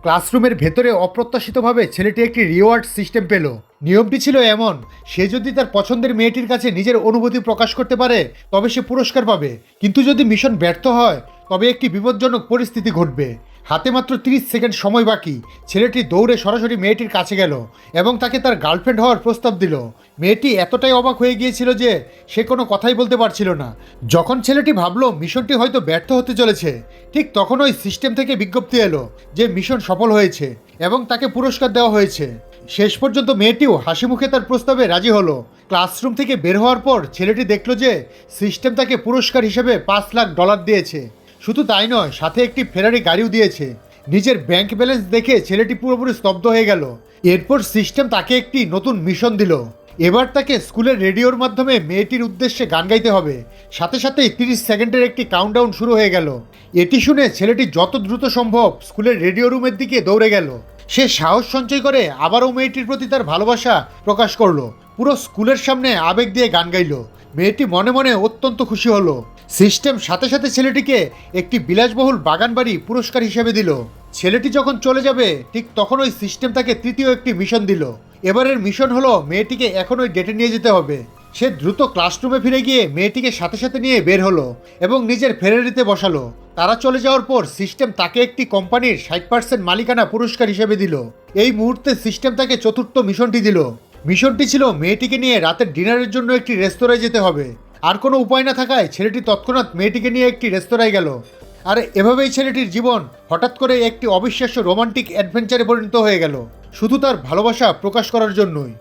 ক্লাসরুমের ভেতরে অপ্রত্যাশিতভাবে ছেলেটি একটি রিওয়ার্ড সিস্টেম পেল। নিয়মটি ছিল এমন, সে যদি তার পছন্দের মেয়েটির কাছে নিজের অনুভূতি প্রকাশ করতে পারে তবে সে পুরস্কার পাবে, কিন্তু যদি মিশন ব্যর্থ হয় তবে একটি বিপজ্জনক পরিস্থিতি ঘটবে। হাতে মাত্র 30 সেকেন্ড সময় বাকি। ছেলেটি দৌড়ে সরাসরি মেয়েটির কাছে গেল এবং তাকে তার গার্লফ্রেন্ড হওয়ার প্রস্তাব দিল। মেয়েটি এতটাই অবাক হয়ে গিয়েছিল যে সে কোনো কথাই বলতে পারছিল না। যখন ছেলেটি ভাবলো মিশনটি হয়তো ব্যর্থ হতে চলেছে, ঠিক তখন ওই সিস্টেম থেকে বিজ্ঞপ্তি এলো যে মিশন সফল হয়েছে এবং তাকে পুরস্কার দেওয়া হয়েছে। শেষ পর্যন্ত মেয়েটিও হাসি মুখে তার প্রস্তাবে রাজি হলো। ক্লাসরুম থেকে বের হওয়ার পর ছেলেটি দেখলো যে সিস্টেম তাকে পুরস্কার হিসেবে $5 লাখ দিয়েছে। শুধু তাই নয়, সাথে একটি ফেরারি গাড়িও দিয়েছে। নিজের ব্যাংক ব্যালেন্স দেখে ছেলেটি পুরোপুরি স্তব্ধ হয়ে গেল। এরপর সিস্টেম তাকে একটি নতুন মিশন দিল। এবার তাকে স্কুলের রেডিওর মাধ্যমে মেয়েটির উদ্দেশ্যে গান গাইতে হবে। সাথে সাথেই 30 সেকেন্ডের একটি কাউন্টডাউন শুরু হয়ে গেল। এটি শুনে ছেলেটি যত দ্রুত সম্ভব স্কুলের রেডিও রুমের দিকে দৌড়ে গেল। সে সাহস সঞ্চয় করে আবারও মেয়েটির প্রতি তার ভালোবাসা প্রকাশ করলো। পুরো স্কুলের সামনে আবেগ দিয়ে গান গাইল। মেয়েটি মনে মনে অত্যন্ত খুশি হলো। সিস্টেম সাথে সাথে ছেলেটিকে একটি বিলাসবহুল বাগান বাড়ি পুরস্কার হিসেবে দিল। ছেলেটি যখন চলে যাবে ঠিক তখন ওই সিস্টেম তাকে তৃতীয় একটি মিশন দিল। এবারের মিশন হলো মেয়েটিকে এখন ওই ডেটে নিয়ে যেতে হবে। সে দ্রুত ক্লাসরুমে ফিরে গিয়ে মেয়েটিকে সাথে সাথে নিয়ে বের হলো এবং নিজের ফেরারিতে বসালো। তারা চলে যাওয়ার পর সিস্টেম তাকে একটি কোম্পানির 60% মালিকানা পুরস্কার হিসেবে দিল। এই মুহূর্তে সিস্টেম তাকে চতুর্থ মিশনটি দিল। মিশনটি ছিল মেয়েটিকে নিয়ে রাতের ডিনারের জন্য একটি রেস্তোরাঁয় যেতে হবে। আর কোনো উপায় না থাকায় ছেলেটি তৎক্ষণাৎ মেয়েটিকে নিয়ে একটি রেস্তোরাঁয় গেল। আর এভাবেই ছেলেটির জীবন হঠাৎ করে একটি অবিশ্বাস্য রোমান্টিক অ্যাডভেঞ্চারে পরিণত হয়ে গেল, শুধু তার ভালোবাসা প্রকাশ করার জন্যই।